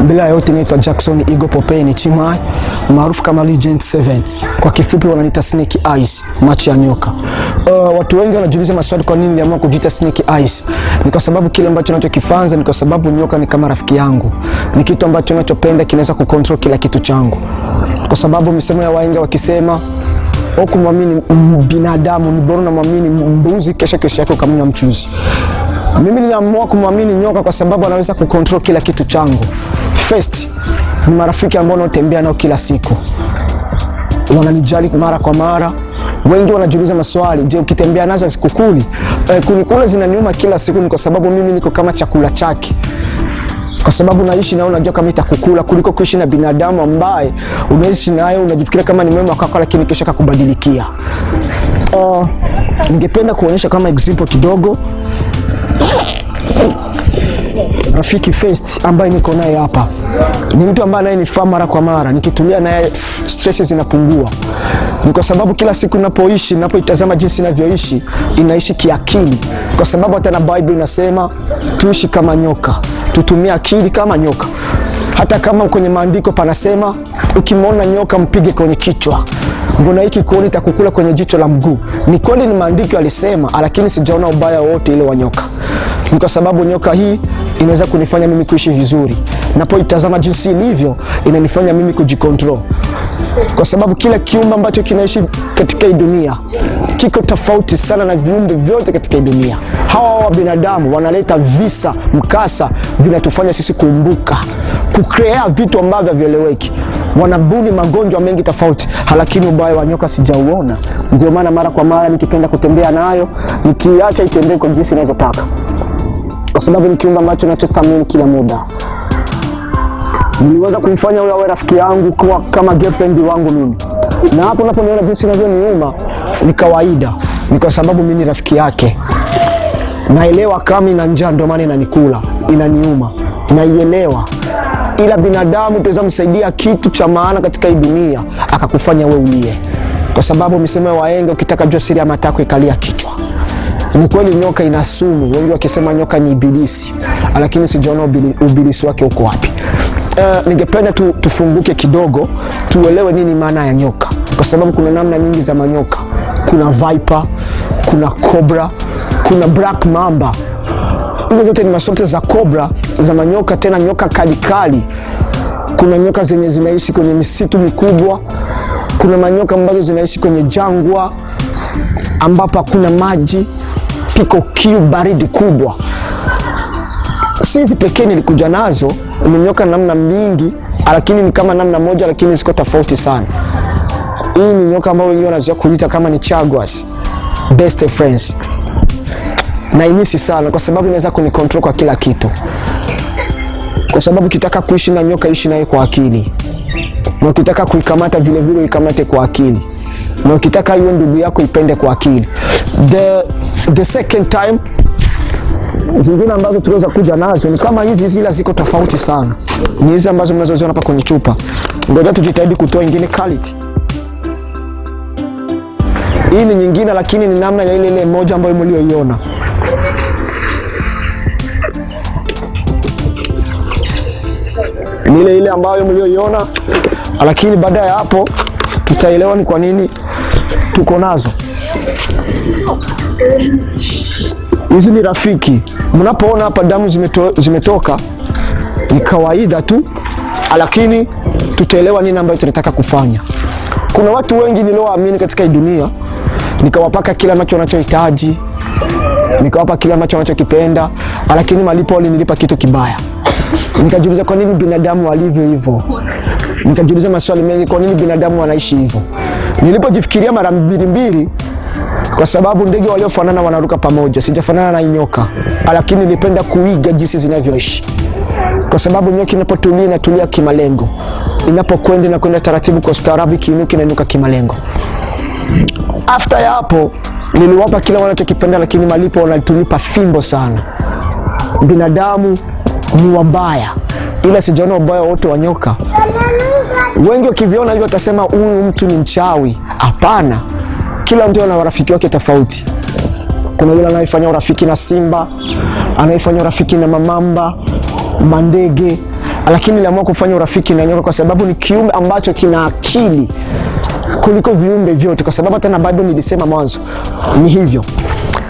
Bila yote naitwa Jackson Igo Popeni Chimai, maarufu kama Legend 7. Kwa kifupi wananiita Snake Eyes, macho ya nyoka. Watu wengi wanajiuliza maswali kwa nini niliamua kujiita Snake Eyes. Ni kwa sababu kile ambacho ninachokifanya, ni kwa sababu nyoka ni kama rafiki yangu. Ni kitu ambacho ninachopenda, kinaweza kucontrol kila kitu changu. Kwa sababu misemo ya wahenga wakisema, kumwamini binadamu ni bora na muamini mbuzi kesho yake ukamnywa mchuzi. Mimi niliamua kumwamini nyoka kwa sababu anaweza kucontrol kila kitu changu. First, ni marafiki ambao naotembea nao kila siku. Wananijali mara kwa mara. Wengi wanajiuliza maswali, je, ukitembea nazo sikukuli? Kunikula zinaniuma kila siku, ni kwa sababu mimi niko kama chakula chake. Kwa sababu naishi nao, najua kama itakukula kuliko kuishi na binadamu ambaye unaishi naye unajifikiria kama ni mwema kwako, lakini kesho akakubadilikia. Ningependa kuonyesha kama example kidogo. Rafiki First ambaye niko naye hapa ni mtu ambaye ananifaa mara kwa mara. Nikitumia naye stress zinapungua. Ni kwa sababu kila siku ninapoitazama jinsi ninavyoishi, inaishi kiakili. Kwa sababu hata na Bible inasema tuishi kama nyoka, tutumie akili kama nyoka. Hata kama kwenye maandiko panasema ukimwona nyoka mpige kwenye kichwa, mbona hiki kuoni itakukula kwenye jicho la mguu. Ni kweli, ni maandiko yalisema, lakini sijaona ubaya wote ile wa nyoka. Ni kwa sababu nyoka hii inaweza kunifanya mimi kuishi vizuri. Napoitazama jinsi ilivyo, inanifanya mimi kujicontrol. Kwa sababu kila kiumbe ambacho kinaishi katika hii dunia kiko tofauti sana na viumbe vyote katika hii dunia. Hawa wa binadamu wanaleta visa, mkasa, vinatufanya sisi kuumbuka, kucrea vitu ambavyo havieleweki. Wanabuni magonjwa mengi tofauti, lakini ubaya wa nyoka sijauona. Ndio maana mara kwa mara nikipenda kutembea nayo, nikiacha itembee kwa jinsi ninavyotaka. Kwa sababu ni kiumbe ambacho ninachothamini kila muda. Niliweza kumfanya huyo awe rafiki yangu kama girlfriend wangu mimi. Na hapo unaponiona jinsi ninavyoniuma, ni kawaida. Ni kwa sababu mimi ni rafiki yake. Naelewa kama ina njaa ndio maana inanikula, inaniuma. Naielewa. Ila binadamu tuweza msaidia kitu cha maana katika hii dunia, akakufanya wewe ulie. Kwa sababu misemo ya wahenga, ukitaka jua siri ya matako ikalia kichwa. Ni kweli nyoka ina sumu. Wengi wakisema nyoka ni ibilisi, lakini sijaona ubilisi wake uko wapi. Ningependa tufunguke kidogo, tuelewe nini maana ya nyoka. Kwa sababu kuna namna nyingi za manyoka. Kuna viper, kuna cobra, kuna black mamba. Hizo zote ni masote za cobra, za manyoka, tena nyoka kali. Kuna nyoka zenye zinaishi kwenye misitu mikubwa. Kuna manyoka ambazo zinaishi kwenye jangwa ambapo kuna maji, piko kiu, baridi kubwa. Sisi pekee nilikuja nazo, ni nyoka namna mingi, lakini ni kama namna moja, lakini ziko tofauti sana. Hii ni nyoka ambayo wengi wanazoea kuita kama ni Jaguars, best friends. Na imisi sana kwa sababu inaweza kunicontrol kwa kila kitu. Kwa sababu ukitaka kuishi na nyoka, ishi naye kwa akili. Na ukitaka kuikamata vile vile ikamate kwa akili. Na ukitaka iwe ndugu yako, ipende kwa akili. The second time, zingine ambazo tunaweza kuja nazo ni kama hizi, zila ziko tofauti sana. Ni hizi ambazo mnazoziona hapa kwenye chupa. Ngoja tujitahidi kutoa nyingine quality. Hii ni nyingine, lakini ni namna ya ile moja ambayo mlioiona. Ni ile ambayo mlioiona, lakini baada ya hapo tutaelewa ni kwa nini tuko nazo. Hizi ni rafiki. Mnapoona hapa damu zimetoka, ni kawaida tu, lakini tutaelewa nini ambayo tunataka kufanya. Kuna watu wengi niliowaamini katika hii dunia, nikawapaka kila ambacho wanachohitaji, nikawapa kila ambacho wanachokipenda, lakini malipo walinilipa kitu kibaya. Nikajiuliza kwa nini binadamu walivyo hivyo. Nikajiuliza maswali mengi, kwa nini binadamu wanaishi hivyo. Nilipojifikiria mara mbili, kwa sababu ndege waliofanana wanaruka pamoja, sijafanana na nyoka, lakini nilipenda kuiga jinsi zinavyoishi. Kwa sababu nyoka inapotulia inatulia kimalengo, inapokwenda na kwenda taratibu kwa ustaarabu, kiinuka inainuka kimalengo. After ya hapo niliwapa kila wanachokipenda, lakini malipo wanatulipa fimbo sana. Binadamu ni wabaya, ila sijaona ubaya wote wa nyoka. Wengi wakiviona hivyo watasema huyu mtu ni mchawi. Hapana, kila mtu ana rafiki wake tofauti. Kuna yule anayefanya urafiki na simba, anayefanya urafiki na mamamba, mandege, lakini niliamua kufanya urafiki na nyoka kwa sababu ni kiumbe ambacho kina akili kuliko viumbe vyote, kwa sababu hata na Bible nilisema mwanzo ni hivyo.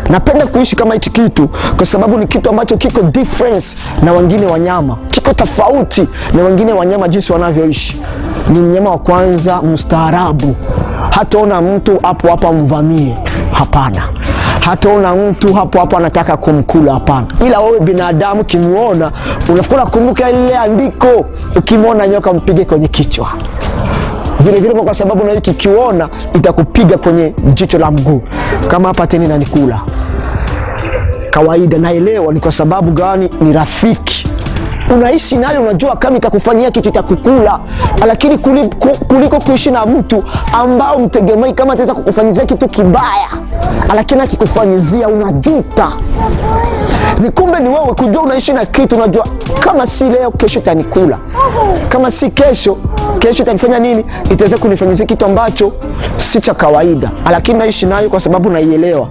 Napenda kuishi kama hichi kitu kwa sababu ni kitu ambacho kiko difference na wengine wanyama, kiko tofauti na wengine wanyama jinsi wanavyoishi. Ni mnyama wa kwanza mstaarabu, hataona mtu hapo hapo amvamie, hapana. Hataona mtu hapo hapo anataka kumkula, hapana. Ila wewe binadamu kimuona, unafikiri kumbuka ile andiko, ukimwona nyoka mpige kwenye kichwa. Vile vile kwa sababu na hiki kiona itakupiga kwenye jicho la mguu. Kama hapa tena inanikula. Kawaida naelewa ni kwa sababu gani, ni rafiki. Unaishi nayo, unajua kama itakufanyia kitu itakukula, lakini kuliko kuishi na mtu ambao mtegemei kama ataweza kukufanyizia kitu kibaya, lakini akikufanyizia unajuta. Ni kumbe ni wewe kujua unaishi na kitu, unajua kama si leo kesho itanikula. Kama si kesho itanifanya nini? Itaweza kunifanyizia kitu ambacho si cha kawaida, lakini naishi nayo kwa sababu naielewa.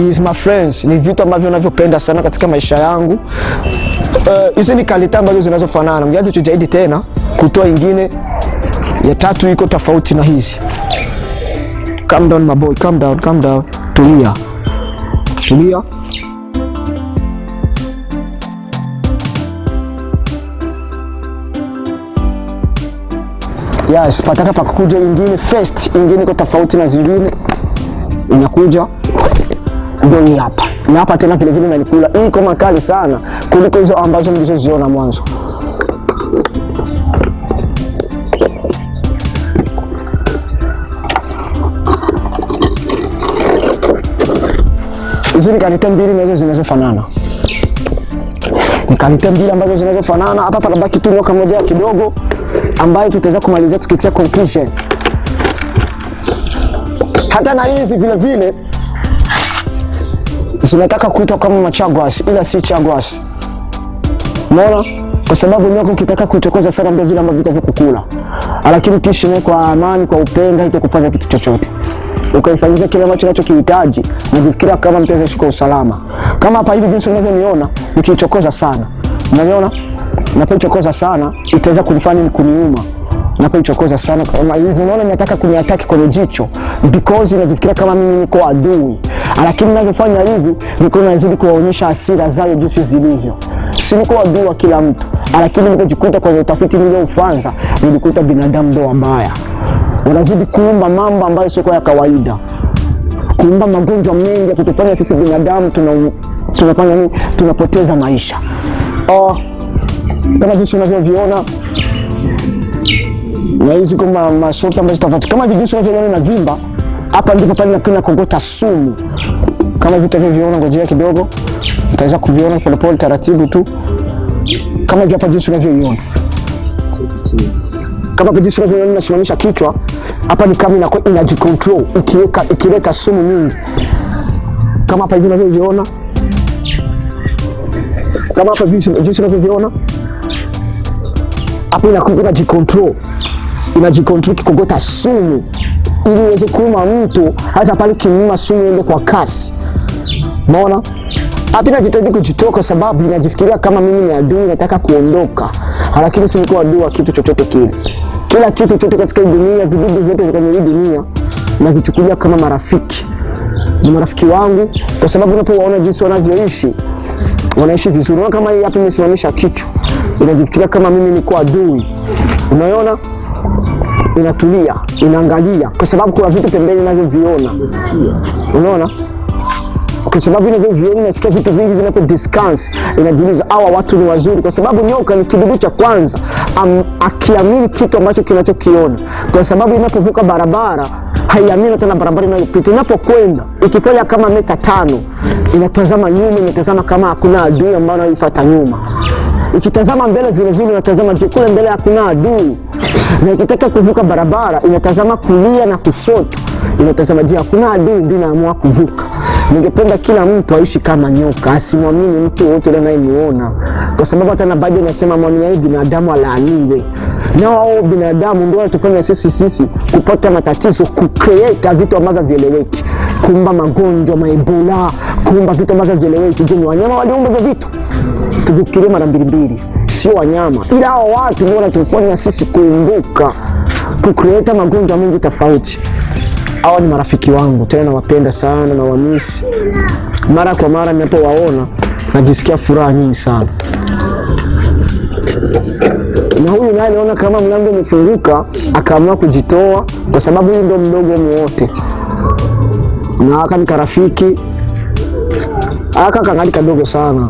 Is my friends, ni vitu ambavyo ninavyopenda sana katika maisha yangu. Hizi ni kalita ambazo zinazofanana. Ngoja tujitahidi tena kutoa ingine ya tatu iko tofauti na hizi. Calm down my boy, calm down. Tulia. Yes, pataka pakuja ingine first, ingine iko tofauti na zingine. Inakuja ndio hapa. Na hapa tena vile vile nalikula. Hii iko makali sana kuliko hizo ambazo mlizoziona mwanzo. Hizi ni kalita mbili nazo zinazofanana. Ni kalita mbili ambazo zinazofanana. Hapa panabaki tu nyoka moja kidogo ambayo tutaweza kumalizia tukitia conclusion. Hata na hizi vile vile zinataka kuitwa kama machagwas, ila si chagwas. Umeona? Kwa sababu nyoka ukitaka kuchokoza sana ndio vile ambavyo vitakukula. Lakini kishi naye kwa amani, kwa upendo, haitakufanya kitu chochote. Ukaifanyia kile ambacho unachokihitaji na kufikiria kama mtaweza shika usalama. Kama hapa hivi jinsi unavyoniona, nikichokoza sana. Unaniona? Napochokoza sana itaweza kunifanya kuniuma. Napochokoza sana kama hivi, unaona nataka kuniataki kwenye jicho because nafikiria kama mimi niko adui. Lakini ninavyofanya hivi niko nazidi kuonyesha hasira zao jinsi zilivyo. Si niko adui wa kila mtu, lakini nikajikuta kwenye utafiti nilioufanya nilikuta binadamu ndio wabaya. Wanazidi kuumba mambo ambayo sio ya kawaida. Kuumba magonjwa mengi ya kutufanya sisi binadamu tunafanya nini? Tunapoteza maisha. Kama jinsi unavyoviona na hizi kama mashoki ambazo tofauti kama jinsi unavyoona na vimba hapa, ndipo pale nakuna kogota sumu. Kama vitu unavyoviona, ngojea kidogo, utaweza kuviona polepole taratibu tu. Kama hivi hapa jinsi unavyoiona, kama jinsi unavyoona nasimamisha kichwa hapa, ni kama inajicontrol ikileta sumu nyingi. Kama hapa hivi unavyoviona, kama hapa jinsi unavyoviona hapa, inajicontrol kikogota sumu ili iweze kuuma mtu, hata pale kimuma sumu ile kwa kasi. Umeona? Hapa inajitahidi kujitoa kwa sababu inajifikiria kama mimi ni adui, nataka kuondoka. Lakini si niko adui wa kitu chochote kile. Kila kitu chochote katika dunia, vidudu vyote kwenye hii dunia na vichukulia kama marafiki. Ni marafiki wangu kwa sababu unapowaona jinsi wanavyoishi, wanaishi vizuri. Kama hii hapa imesimamisha kichwa, inajifikiria kama mimi niko adui. Unaona? Inatulia, inaangalia kwa sababu kuna vitu pembeni ninavyoviona. Unaona? Kwa sababu ninavyoviona nasikia vitu vingi vinapo discuss, inajiuliza hawa watu ni wazuri, kwa sababu nyoka ni kidudu cha kwanza akiamini kitu ambacho kinachokiona. Kwa sababu inapovuka barabara haiamini tena barabara inayopita. Inapokwenda ikifanya kama mita 5 inatazama nyuma, inatazama kama hakuna adui ambaye anaifuata nyuma. Ikitazama mbele vile vile inatazama je, kule mbele hakuna adui. Na ikitaka kuvuka barabara inatazama kulia na kushoto, inatazama je hakuna adui, ndio inaamua kuvuka. Ningependa kila mtu aishi kama nyoka, asimwamini mtu wote anayemuona, kwa sababu hata na Biblia inasema mwamini binadamu alaaniwe. Na wao binadamu ndio wanatufanya sisi kupata matatizo, kucreate vitu ambavyo vieleweki, kuumba magonjwa, Ebola, kuumba vitu ambavyo vieleweki. Je, ni wanyama waliumba vitu? tuvifikirie mara mbili, sio wanyama, ila hao watu ndio wanatufanya sisi kuumbuka, kucreate magonjwa mengi tofauti. Hawa ni marafiki wangu, tena nawapenda sana na wamisi. Mara kwa mara ninapowaona najisikia furaha nyingi sana. Na huyu naye aliona kama mlango umefunguka, akaamua kujitoa kwa sababu huyu ndio mdogo wote. Na aka ni karafiki, aka kangali kadogo sana,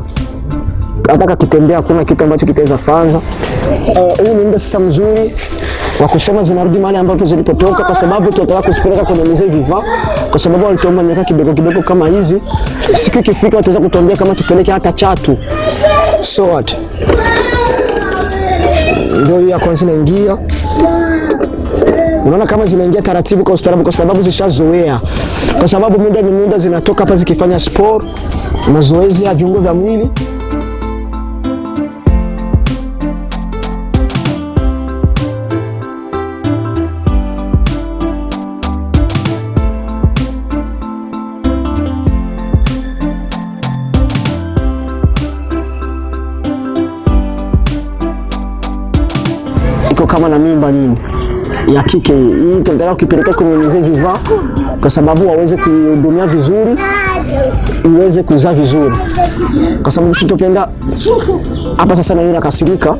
hata kakitembea kuna kitu ambacho kitaweza fanza. Huyu ni muda sasa mzuri wa kusoma zinarudi mahali ambapo zilipotoka, kwa sababu tunataka kuzipeleka kwenye mzee Viva, kwa sababu walituomba miaka kidogo kama hizi. Siku ikifika wataweza kutuambia kama tupeleke hata Chatu. So what? Ndio ya kwanza inaingia. Unaona kama zinaingia taratibu kwa ustaarabu, kwa sababu zishazoea, kwa sababu muda ni muda zinatoka hapa zikifanya sport, mazoezi ya viungo vya mwili. Iko kama na mimba nini ya kike hii, tunataka ukipeleka kwenye mzee Viva kwa sababu waweze kuhudumia vizuri, iweze kuzaa vizuri, kwa sababu sitopenda hapa sasa. Na yeye nakasirika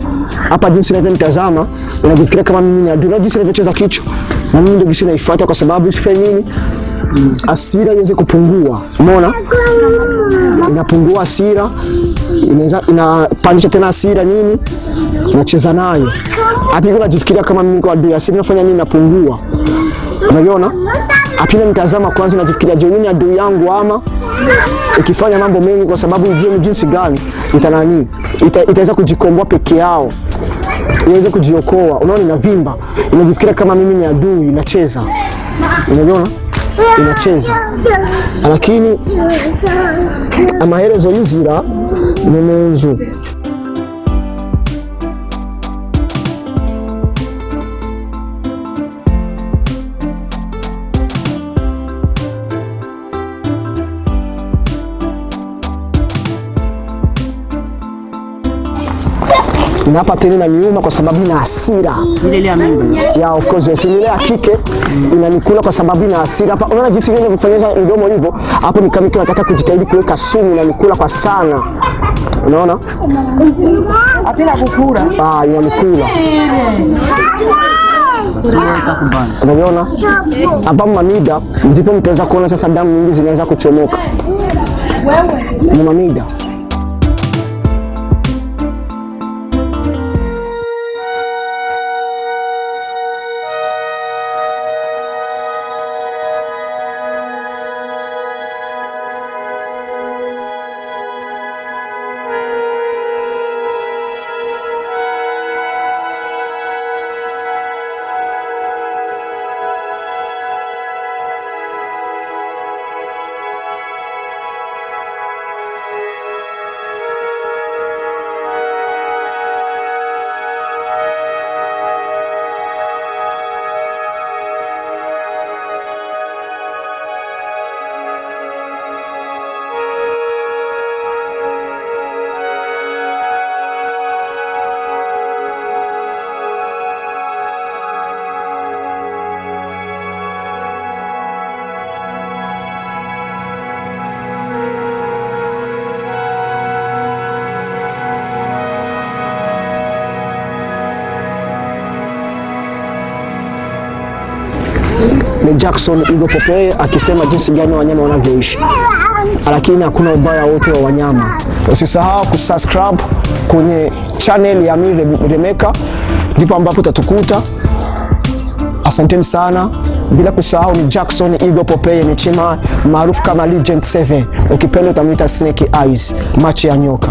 hapa, jinsi ninavyomtazama unajifikiria kama mimi ni adui, jinsi ninavyocheza kichwa na mimi ndio jinsi naifuata, kwa sababu sifanye nini, hasira iweze kupungua. Umeona, inapungua hasira, inapandisha tena hasira nini, unacheza nayo hapo, unajifikiria kama mimi kwa adui, hasira inafanya nini, inapungua. Unaona, apina mtazama kwanza, najifikiria je, ni adui yangu ama ikifanya mambo mengi, kwa sababu ijue jinsi gani itaweza kujikomboa peke yao, iweze kujiokoa. Unaona, inavimba, inajifikiria kama mimi ni adui, inacheza. Unaona, inacheza, lakini amaherezo y'inzira ni munzu. Hapa tena na niuma kwa sababu ina hasira. Ile ya mimi. Ya of course, yes, ile ya kike inanikula kwa sababu ina hasira. Hapa unaona jinsi vile kufanyeza mdomo hivyo. Hapo ni kama nataka kujitahidi kuweka sumu, inanikula kwa sana. Unaona? Atila kukura. Inanikula. Unaona? Hapa mamida ndipo mtaweza kuona sasa damu nyingi zinaweza kuchomoka. Wewe. Mamida. Ni Jackson Eagle Popeye akisema jinsi gani wanyama wanavyoishi, lakini hakuna ubaya wote wa wanyama. Usisahau kusubscribe kwenye channel ya Amiri Remeka, ndipo ambapo utatukuta. Asanteni sana, bila kusahau ni Jackson Eagle Popeye, ni chima maarufu kama Legend 7, ukipenda utamwita Snake Eyes, macho ya nyoka.